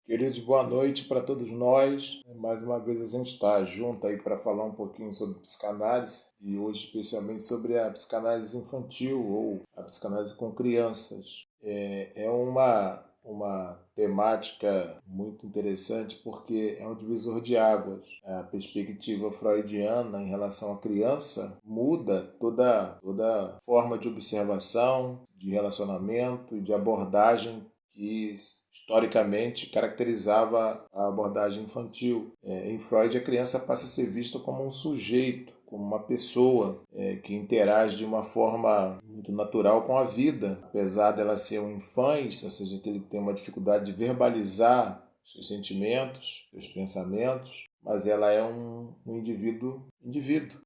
Queridos, boa noite para todos nós. Mais uma vez a gente está junto aí para falar um pouquinho sobre psicanálise e hoje especialmente sobre a psicanálise infantil ou a psicanálise com crianças. É uma temática muito interessante porque é um divisor de águas. A perspectiva freudiana em relação à criança muda toda forma de observação, de relacionamento e de abordagem que historicamente caracterizava a abordagem infantil. Em Freud, a criança passa a ser vista como um sujeito, como uma pessoa que interage de uma forma muito natural com a vida. Apesar dela ser um infante, ou seja, que ele tem uma dificuldade de verbalizar seus sentimentos, seus pensamentos, mas ela é um indivíduo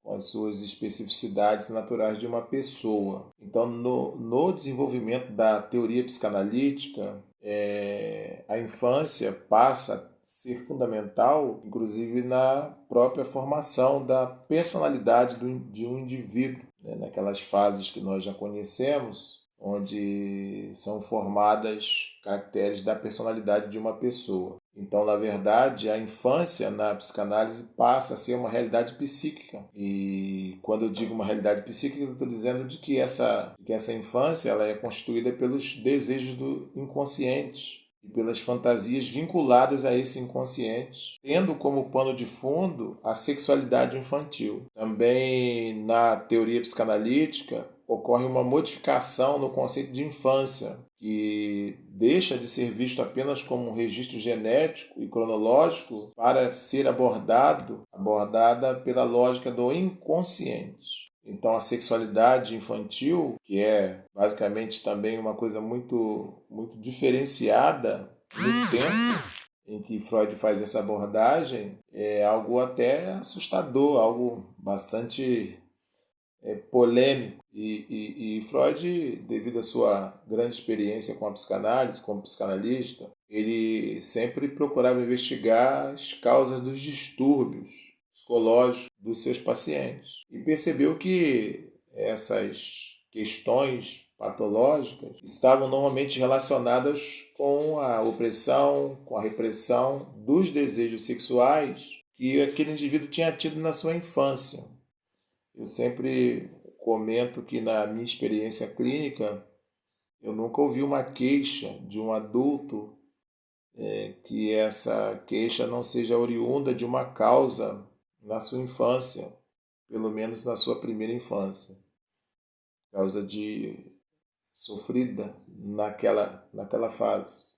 com as suas especificidades naturais de uma pessoa. Então, no desenvolvimento da teoria psicanalítica, a infância passa a ser fundamental, inclusive na própria formação da personalidade de um indivíduo, né? Naquelas fases que nós já conhecemos, onde são formadas caracteres da personalidade de uma pessoa. Então, na verdade, a infância na psicanálise passa a ser uma realidade psíquica. E quando eu digo uma realidade psíquica, eu estou dizendo que essa infância ela é constituída pelos desejos do inconsciente e pelas fantasias vinculadas a esse inconsciente, tendo como pano de fundo a sexualidade infantil. Também na teoria psicanalítica ocorre uma modificação no conceito de infância, que deixa de ser visto apenas como um registro genético e cronológico para ser abordada pela lógica do inconsciente. Então, a sexualidade infantil, que é basicamente também uma coisa muito diferenciada no tempo em que Freud faz essa abordagem, é algo até assustador, algo bastante polêmico. E Freud, devido à sua grande experiência com a psicanálise, como psicanalista, ele sempre procurava investigar as causas dos distúrbios psicológicos dos seus pacientes. E percebeu que essas questões patológicas estavam normalmente relacionadas com a opressão, com a repressão dos desejos sexuais que aquele indivíduo tinha tido na sua infância. Eu sempre comento que na minha experiência clínica eu nunca ouvi uma queixa de um adulto que essa queixa não seja oriunda de uma causa na sua infância, pelo menos na sua primeira infância, causa de sofrida naquela fase,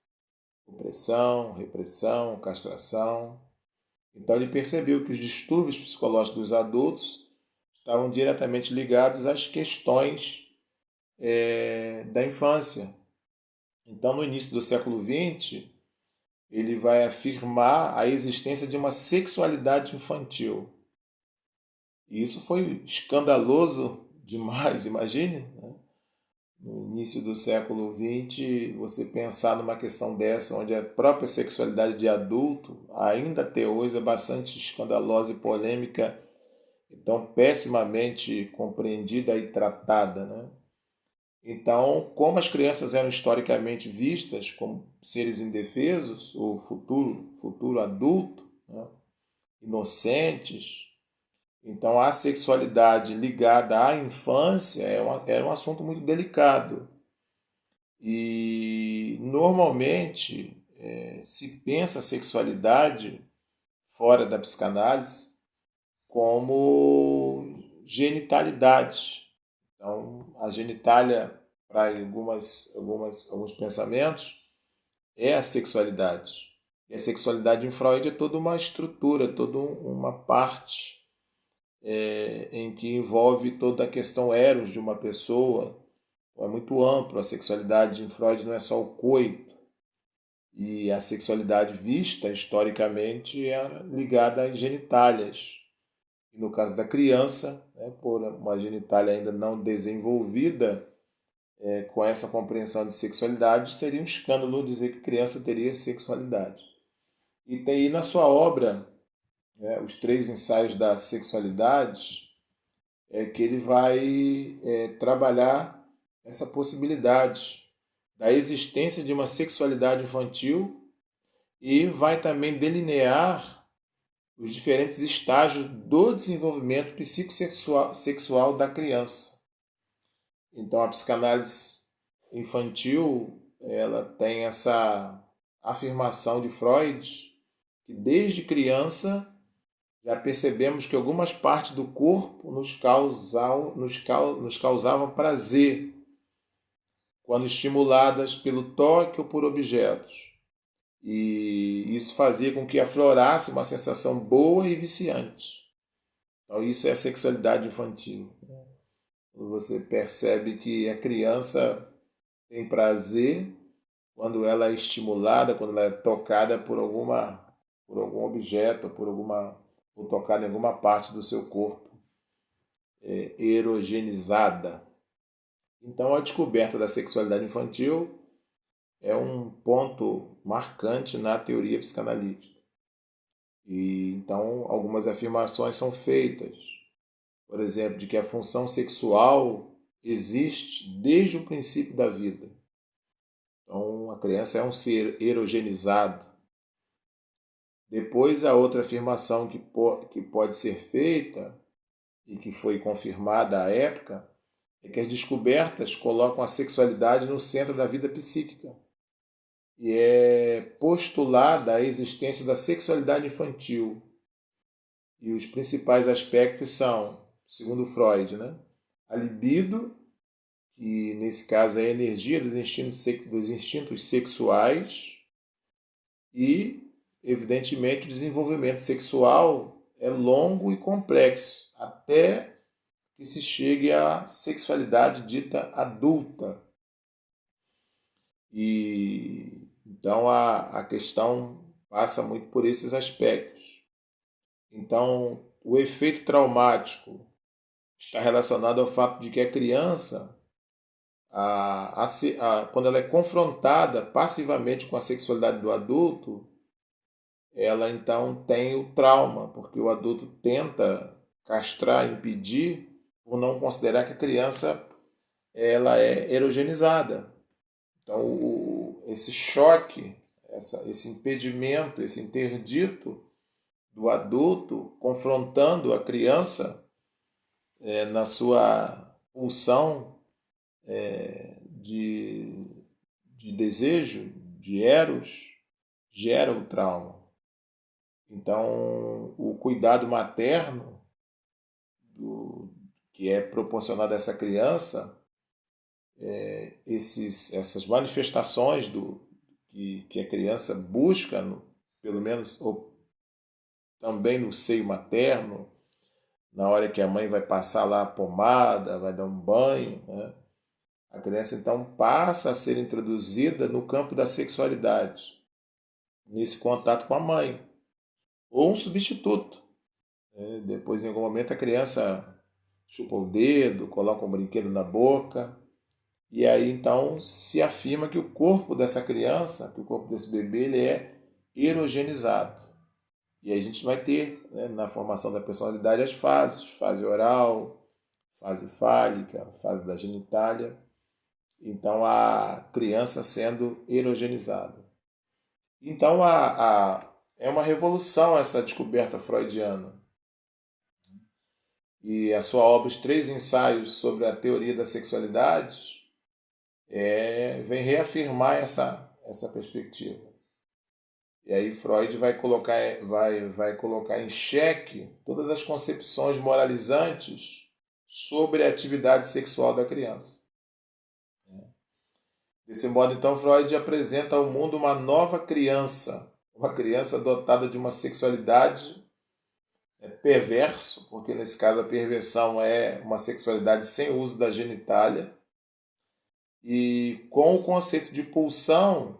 opressão, repressão, castração. Então ele percebeu que os distúrbios psicológicos dos adultos estavam diretamente ligados às questões da infância. Então, no início do século XX, ele vai afirmar a existência de uma sexualidade infantil. E isso foi escandaloso demais, imagine, né? No início do século XX, você pensar numa questão dessa, onde a própria sexualidade de adulto, ainda até hoje, é bastante escandalosa e polêmica, então pessimamente compreendida e tratada, né? Então, como as crianças eram historicamente vistas como seres indefesos, ou futuro adulto, né, inocentes, então a sexualidade ligada à infância era um assunto muito delicado. E normalmente se pensa a sexualidade fora da psicanálise como genitalidade. Então, a genitália, para alguns pensamentos, é a sexualidade. E a sexualidade em Freud é toda uma estrutura, toda uma parte em que envolve toda a questão eros de uma pessoa. Então, é muito amplo. A sexualidade em Freud não é só o coito. E a sexualidade vista, historicamente, era ligada às genitálias. E no caso da criança, né, por uma genitália ainda não desenvolvida, com essa compreensão de sexualidade, seria um escândalo dizer que criança teria sexualidade. E tem aí na sua obra, né, Os Três Ensaios da Sexualidade, que ele vai trabalhar essa possibilidade da existência de uma sexualidade infantil e vai também delinear os diferentes estágios do desenvolvimento psicossexual da criança. Então, a psicanálise infantil, ela tem essa afirmação de Freud que desde criança já percebemos que algumas partes do corpo nos causavam prazer quando estimuladas pelo toque ou por objetos. E isso fazia com que aflorasse uma sensação boa e viciante. Então isso é a sexualidade infantil. Você percebe que a criança tem prazer quando ela é estimulada, quando ela é tocada por algum objeto, ou tocada em alguma parte do seu corpo, erogenizada. Então a descoberta da sexualidade infantil é um ponto marcante na teoria psicanalítica. E então algumas afirmações são feitas, por exemplo, de que a função sexual existe desde o princípio da vida. Então a criança é um ser erogenizado. Depois a outra afirmação que pode ser feita e que foi confirmada à época é que as descobertas colocam a sexualidade no centro da vida psíquica. E é postulada a existência da sexualidade infantil. E os principais aspectos são, segundo Freud, né? A libido, que nesse caso é a energia dos instintos sexuais, e, evidentemente, o desenvolvimento sexual é longo e complexo, até que se chegue à sexualidade dita adulta. E então a questão passa muito por esses aspectos. Então, o efeito traumático está relacionado ao fato de que a criança, quando ela é confrontada passivamente com a sexualidade do adulto, ela então tem o trauma, porque o adulto tenta castrar, impedir, por não considerar que a criança ela é erogenizada. Então, esse choque, esse impedimento, esse interdito do adulto confrontando a criança na sua pulsão de, de desejo, de eros, gera o trauma. Então, o cuidado materno que é proporcionado a essa criança, essas manifestações que a criança busca, pelo menos, ou também no seio materno, na hora que a mãe vai passar lá a pomada, vai dar um banho, né? A criança então passa a ser introduzida no campo da sexualidade, nesse contato com a mãe, ou um substituto. Depois, em algum momento, a criança chupa o dedo, coloca um brinquedo na boca, e aí então se afirma que o corpo dessa criança, que o corpo desse bebê, ele é erogenizado. E aí a gente vai ter, né, na formação da personalidade, as fases: fase oral, fase fálica, fase da genitália. Então a criança sendo erogenizada. Então é uma revolução essa descoberta freudiana. E a sua obra Os Três Ensaios sobre a Teoria da Sexualidade vem reafirmar essa perspectiva. E aí Freud vai colocar em xeque todas as concepções moralizantes sobre a atividade sexual da criança. Desse modo, então, Freud apresenta ao mundo uma nova criança, uma criança dotada de uma sexualidade perverso, porque nesse caso a perversão é uma sexualidade sem uso da genitália, e com o conceito de pulsão,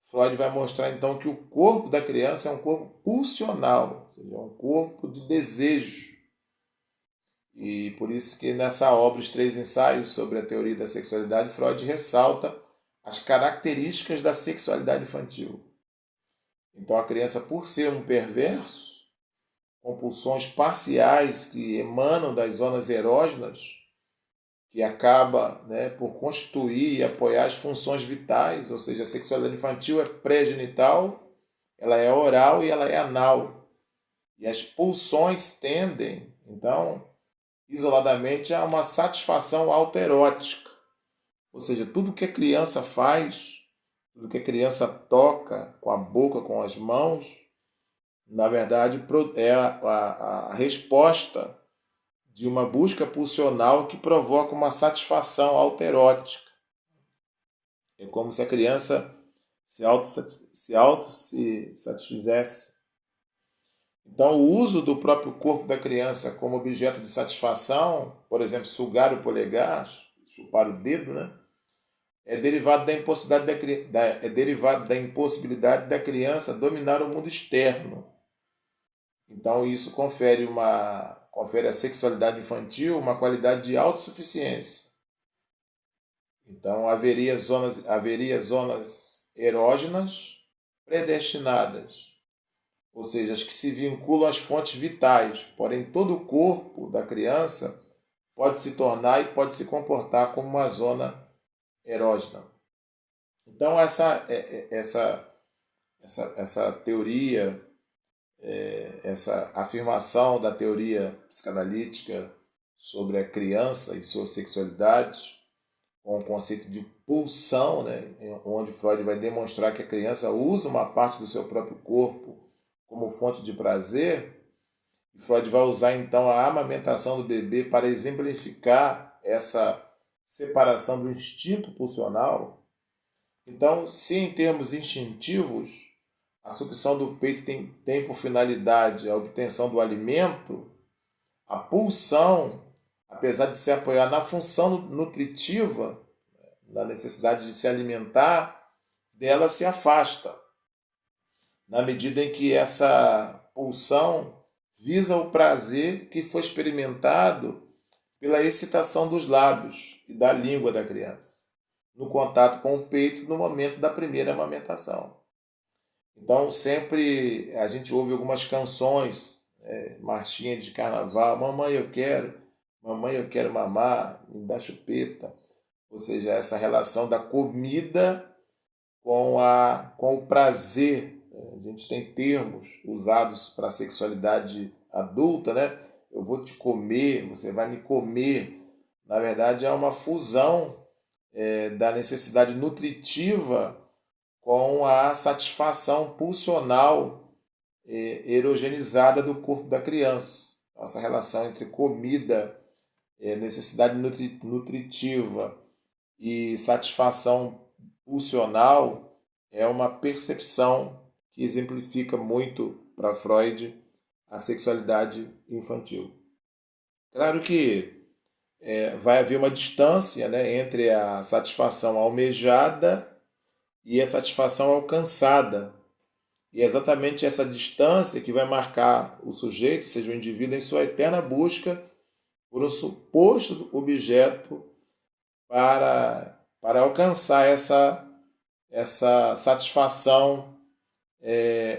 Freud vai mostrar então que o corpo da criança é um corpo pulsional, ou seja, é um corpo de desejo. E por isso que nessa obra, Os Três Ensaios sobre a Teoria da Sexualidade, Freud ressalta as características da sexualidade infantil. Então a criança, por ser um perverso, com pulsões parciais que emanam das zonas erógenas, que acaba, né, por constituir e apoiar as funções vitais, ou seja, a sexualidade infantil é pré-genital, ela é oral e ela é anal. E as pulsões tendem, então, isoladamente, a uma satisfação autoerótica. Ou seja, tudo que a criança faz, tudo que a criança toca com a boca, com as mãos, na verdade, é a resposta de uma busca pulsional que provoca uma satisfação autoerótica. É como se a criança se satisfizesse. Então, o uso do próprio corpo da criança como objeto de satisfação, por exemplo, sugar o polegar, chupar o dedo, né? É derivado é derivado da impossibilidade da criança dominar o mundo externo. Então, isso confere à sexualidade infantil uma qualidade de autossuficiência. Então, haveria zonas erógenas predestinadas, ou seja, as que se vinculam às fontes vitais, porém todo o corpo da criança pode se tornar e pode se comportar como uma zona erógena. Então, essa teoria, essa afirmação da teoria psicanalítica sobre a criança e sua sexualidade, com o conceito de pulsão, né, onde Freud vai demonstrar que a criança usa uma parte do seu próprio corpo como fonte de prazer, e Freud vai usar então a amamentação do bebê para exemplificar essa separação do instinto pulsional. Então, se em termos instintivos a sucção do peito tem por finalidade a obtenção do alimento, a pulsão, apesar de se apoiar na função nutritiva, na necessidade de se alimentar, dela se afasta, na medida em que essa pulsão visa o prazer que foi experimentado pela excitação dos lábios e da língua da criança, no contato com o peito no momento da primeira amamentação. Então, sempre a gente ouve algumas canções, marchinha de carnaval, mamãe eu quero mamar, me dá chupeta. Ou seja, essa relação da comida com o prazer. A gente tem termos usados para a sexualidade adulta, né? Eu vou te comer, você vai me comer. Na verdade, é uma fusão da necessidade nutritiva com a satisfação pulsional erogenizada do corpo da criança. Essa relação entre comida, necessidade nutritiva e satisfação pulsional é uma percepção que exemplifica muito para Freud a sexualidade infantil. Claro que vai haver uma distância, né, entre a satisfação almejada e a satisfação alcançada. E é exatamente essa distância que vai marcar o sujeito, seja o indivíduo, em sua eterna busca por um suposto objeto para alcançar essa satisfação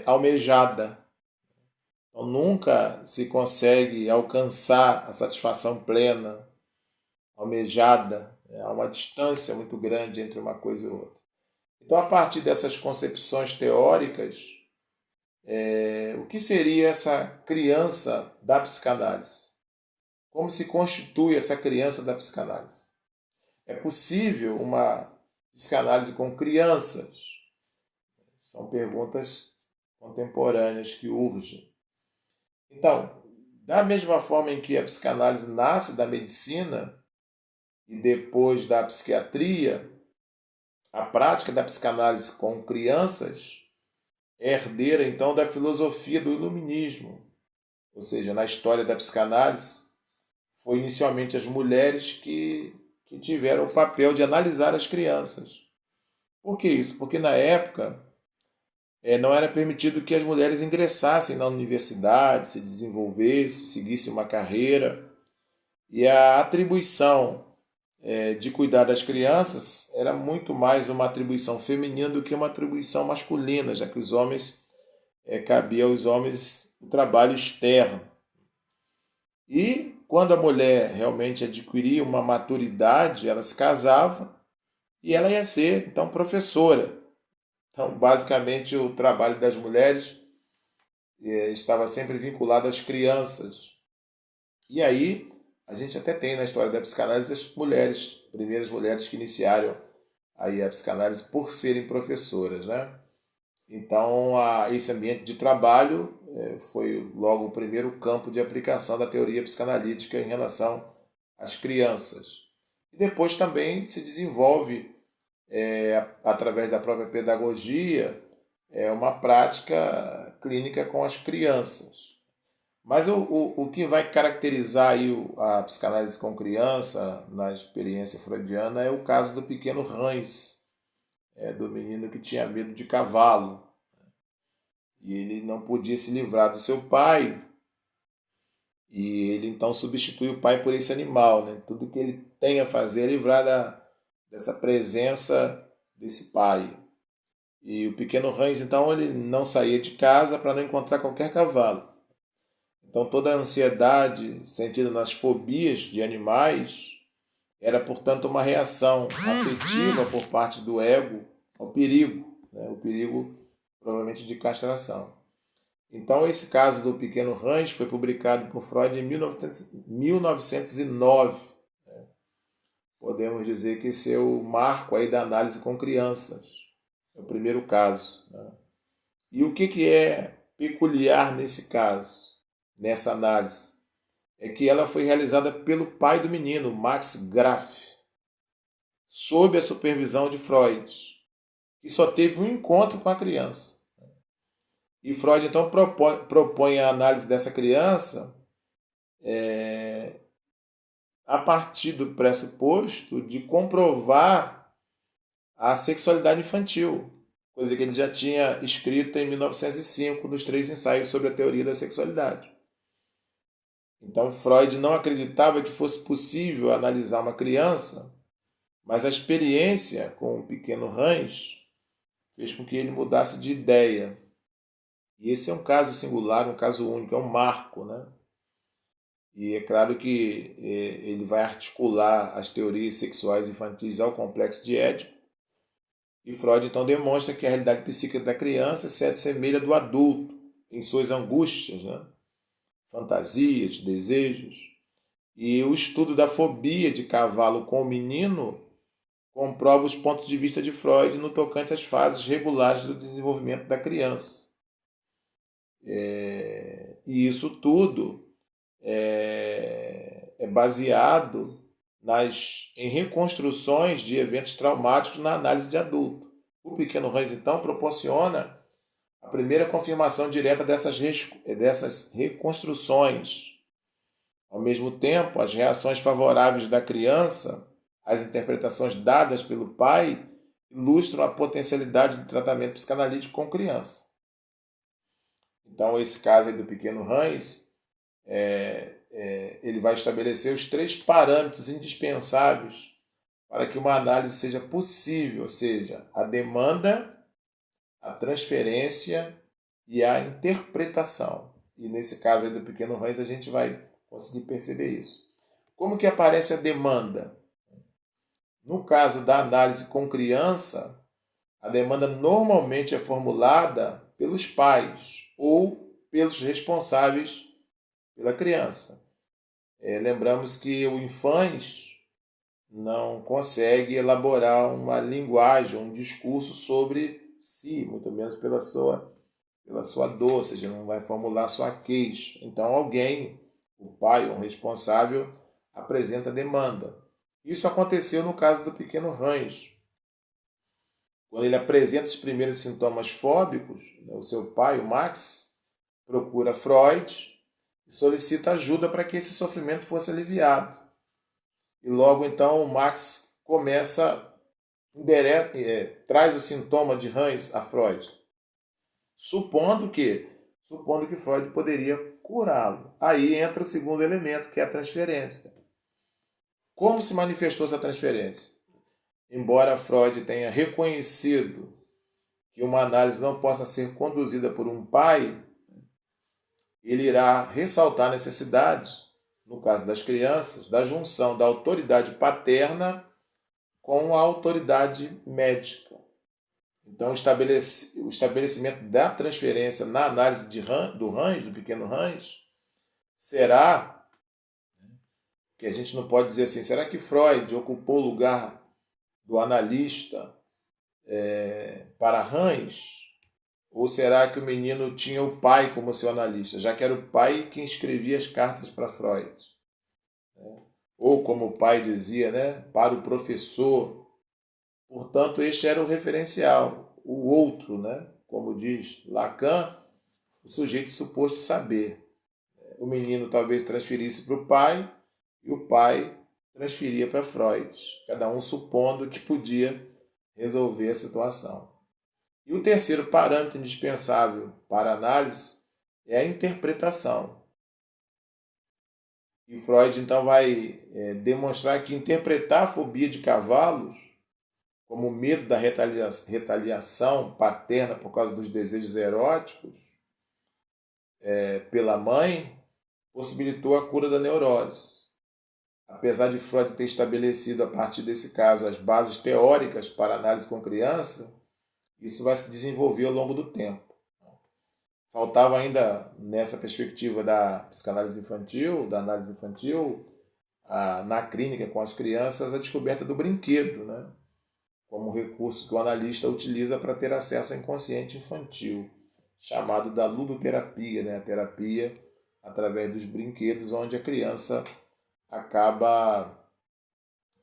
almejada. Então, nunca se consegue alcançar a satisfação plena, almejada. Há uma distância muito grande entre uma coisa e outra. Então, a partir dessas concepções teóricas, o que seria essa criança da psicanálise? Como se constitui essa criança da psicanálise? É possível uma psicanálise com crianças? São perguntas contemporâneas que urgem. Então, da mesma forma em que a psicanálise nasce da medicina e depois da psiquiatria, a prática da psicanálise com crianças é herdeira, então, da filosofia do iluminismo. Ou seja, na história da psicanálise, foi inicialmente as mulheres que tiveram o papel de analisar as crianças. Por que isso? Porque na época não era permitido que as mulheres ingressassem na universidade, se desenvolvessem, seguissem uma carreira. E a atribuição de cuidar das crianças era muito mais uma atribuição feminina do que uma atribuição masculina, já que os homens cabia aos homens o trabalho externo. E quando a mulher realmente adquiria uma maturidade, ela se casava e ela ia ser, então, professora. Então, basicamente, o trabalho das mulheres estava sempre vinculado às crianças. E aí, a gente até tem na história da psicanálise as mulheres, primeiras mulheres que iniciaram aí a psicanálise por serem professoras, né? Então, esse ambiente de trabalho foi logo o primeiro campo de aplicação da teoria psicanalítica em relação às crianças. E depois também se desenvolve, através da própria pedagogia, uma prática clínica com as crianças. Mas o que vai caracterizar aí a psicanálise com criança na experiência freudiana é o caso do pequeno Hans, do menino que tinha medo de cavalo. E ele não podia se livrar do seu pai, e ele então substitui o pai por esse animal. Né? Tudo que ele tem a fazer é livrar dessa presença desse pai. E o pequeno Hans, então, ele não saía de casa para não encontrar qualquer cavalo. Então, toda a ansiedade sentida nas fobias de animais era, portanto, uma reação afetiva por parte do ego ao perigo, né? O perigo provavelmente de castração. Então, esse caso do pequeno Hans foi publicado por Freud em 1909. Podemos dizer que esse é o marco aí da análise com crianças. É o primeiro caso. Né? E o que é peculiar nesse caso, nessa análise? É que ela foi realizada pelo pai do menino, Max Graf, sob a supervisão de Freud, que só teve um encontro com a criança. E Freud então propõe a análise dessa criança a partir do pressuposto de comprovar a sexualidade infantil, coisa que ele já tinha escrito em 1905 nos 3 ensaios sobre a teoria da sexualidade. Então Freud não acreditava que fosse possível analisar uma criança, mas a experiência com o pequeno Hans fez com que ele mudasse de ideia. E esse é um caso singular, um caso único, é um marco, né? E é claro que ele vai articular as teorias sexuais infantis ao complexo de Édipo. E Freud então demonstra que a realidade psíquica da criança se assemelha do adulto em suas angústias, né? Fantasias, desejos. E o estudo da fobia de cavalo com o menino comprova os pontos de vista de Freud no tocante às fases regulares do desenvolvimento da criança. E isso tudo é baseado em reconstruções de eventos traumáticos na análise de adulto. O pequeno Hans, então, proporciona a primeira confirmação direta dessas reconstruções. Ao mesmo tempo, as reações favoráveis da criança às interpretações dadas pelo pai ilustram a potencialidade do tratamento psicanalítico com criança. Então, esse caso aí do pequeno Hans, ele vai estabelecer os 3 parâmetros indispensáveis para que uma análise seja possível, ou seja, a demanda, a transferência e a interpretação. E nesse caso aí do pequeno Hans a gente vai conseguir perceber isso. Como que aparece a demanda? No caso da análise com criança, a demanda normalmente é formulada pelos pais ou pelos responsáveis pela criança. Lembramos que o infante não consegue elaborar uma linguagem, um discurso sobre si, muito menos pela sua dor, ou seja, não vai formular sua queixa. Então alguém, o pai ou um responsável, apresenta a demanda. Isso aconteceu no caso do pequeno Hans. Quando ele apresenta os primeiros sintomas fóbicos, o seu pai, o Max, procura Freud e solicita ajuda para que esse sofrimento fosse aliviado. E logo então o Max traz o sintoma de Hans a Freud, supondo que Freud poderia curá-lo. Aí entra o segundo elemento, que é a transferência. Como se manifestou essa transferência? Embora Freud tenha reconhecido que uma análise não possa ser conduzida por um pai, ele irá ressaltar a necessidade, no caso das crianças, da junção da autoridade paterna com a autoridade médica. Então, o estabelecimento da transferência na análise do Range, do pequeno Range, será que a gente não pode dizer assim, será que Freud ocupou o lugar do analista para Range? Ou será que o menino tinha o pai como seu analista, já que era o pai que escrevia as cartas para Freud? Ou como o pai dizia, né, para o professor. Portanto, este era o referencial, o outro, né? Como diz Lacan, o sujeito suposto saber. O menino talvez transferisse para o pai e o pai transferia para Freud, cada um supondo que podia resolver a situação. E o terceiro parâmetro indispensável para a análise é a interpretação. E Freud então vai demonstrar que interpretar a fobia de cavalos como o medo da retaliação paterna por causa dos desejos eróticos pela mãe, possibilitou a cura da neurose. Apesar de Freud ter estabelecido a partir desse caso as bases teóricas para análise com criança, isso vai se desenvolver ao longo do tempo. Faltava ainda, nessa perspectiva da psicanálise infantil, da análise infantil, na clínica com as crianças, a descoberta do brinquedo, né? Como recurso que o analista utiliza para ter acesso ao inconsciente infantil, chamado da ludoterapia, né? A terapia através dos brinquedos, onde a criança acaba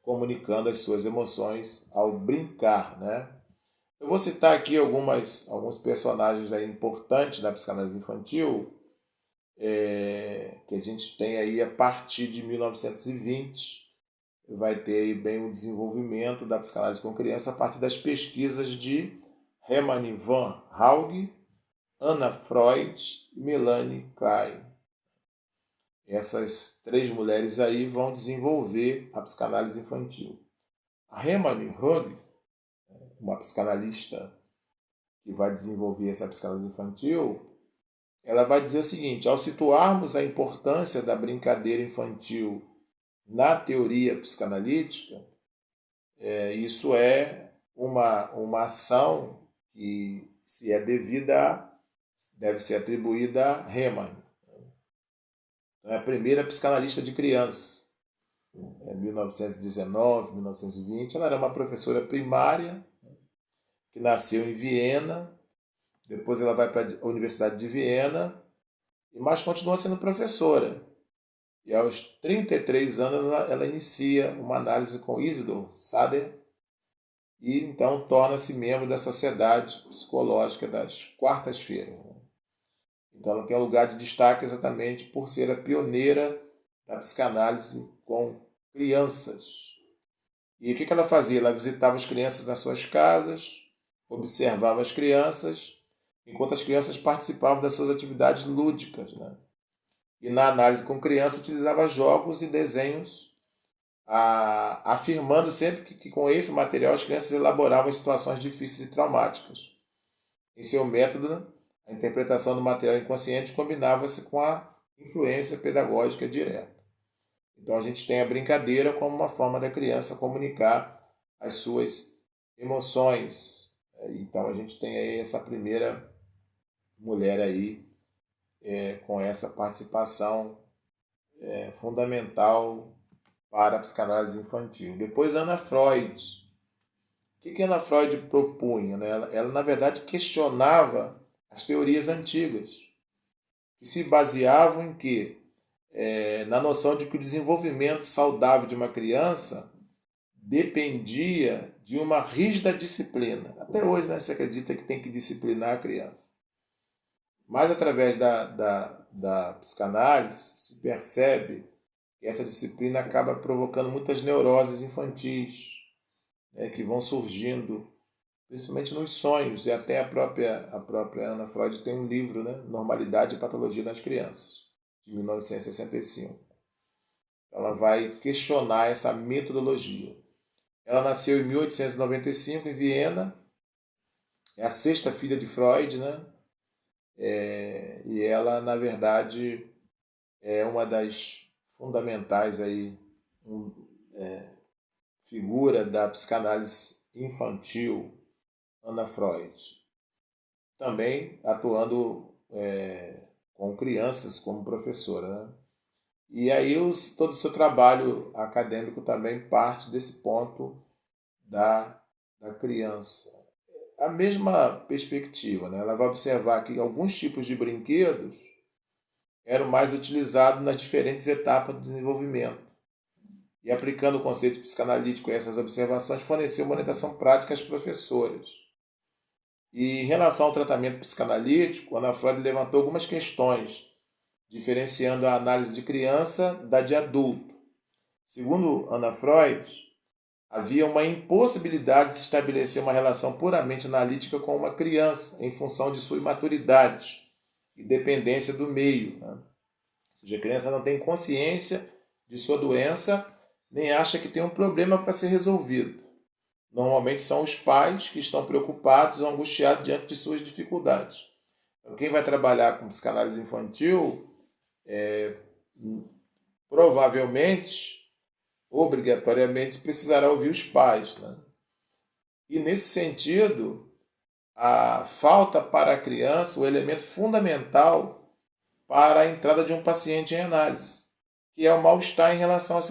comunicando as suas emoções ao brincar, né? Eu vou citar aqui alguns personagens aí importantes da psicanálise infantil, que a gente tem aí a partir de 1920, vai ter aí bem o desenvolvimento da psicanálise com criança a partir das pesquisas de Hermann van Hauge, Anna Freud e Melanie Klein. Essas três mulheres aí vão desenvolver a psicanálise infantil. A Hermann Hauge, uma psicanalista que vai desenvolver essa psicanálise infantil, ela vai dizer o seguinte: ao situarmos a importância da brincadeira infantil na teoria psicanalítica, isso é uma ação que, se é devida, deve ser atribuída a Hermann. Então, é a primeira psicanalista de crianças. Em 1919, 1920, ela era uma professora primária que nasceu em Viena. Depois ela vai para a Universidade de Viena, mas continua sendo professora. E aos 33 anos ela inicia uma análise com Isidor Sader e então torna-se membro da Sociedade Psicológica das Quartas-Feiras. Então ela tem um lugar de destaque exatamente por ser a pioneira da psicanálise com crianças. E o que ela fazia? Ela visitava as crianças nas suas casas, observava as crianças, enquanto as crianças participavam das suas atividades lúdicas, né? E na análise com criança utilizava jogos e desenhos, afirmando sempre que com esse material as crianças elaboravam situações difíceis e traumáticas. Em seu método, a interpretação do material inconsciente combinava-se com a influência pedagógica direta. Então a gente tem a brincadeira como uma forma da criança comunicar as suas emoções. Então a gente tem aí essa primeira mulher aí com essa participação fundamental para a psicanálise infantil. Depois Anna Freud. O que Anna Freud propunha? Né? Ela, na verdade, questionava as teorias antigas, que se baseavam em quê? Na noção de que o desenvolvimento saudável de uma criança dependia de uma rígida disciplina. Até hoje, né, se acredita que tem que disciplinar a criança. Mas através da psicanálise se percebe que essa disciplina acaba provocando muitas neuroses infantis, né, que vão surgindo, principalmente nos sonhos. E até a própria Anna Freud tem um livro, né, Normalidade e Patologia nas Crianças, de 1965. Ela vai questionar essa metodologia. Ela nasceu em 1895 em Viena, é a sexta filha de Freud, né? E ela, na verdade, é uma das fundamentais aí, figura da psicanálise infantil. Ana Freud, também atuando com crianças como professora, né? E aí todo o seu trabalho acadêmico também parte desse ponto da criança. A mesma perspectiva, né? Ela vai observar que alguns tipos de brinquedos eram mais utilizados nas diferentes etapas do desenvolvimento. E aplicando o conceito psicanalítico a essas observações, forneceu uma orientação prática às professoras. E em relação ao tratamento psicanalítico, Ana Freud levantou algumas questões, diferenciando a análise de criança da de adulto. Segundo Ana Freud, havia uma impossibilidade de se estabelecer uma relação puramente analítica com uma criança, em função de sua imaturidade e dependência do meio, né? Ou seja, a criança não tem consciência de sua doença, nem acha que tem um problema para ser resolvido. Normalmente são os pais que estão preocupados ou angustiados diante de suas dificuldades. Então, quem vai trabalhar com psicanálise infantil, provavelmente, obrigatoriamente, precisará ouvir os pais, né? E nesse sentido, a falta para a criança o elemento fundamental para a entrada de um paciente em análise, que é o mal-estar em relação aos seus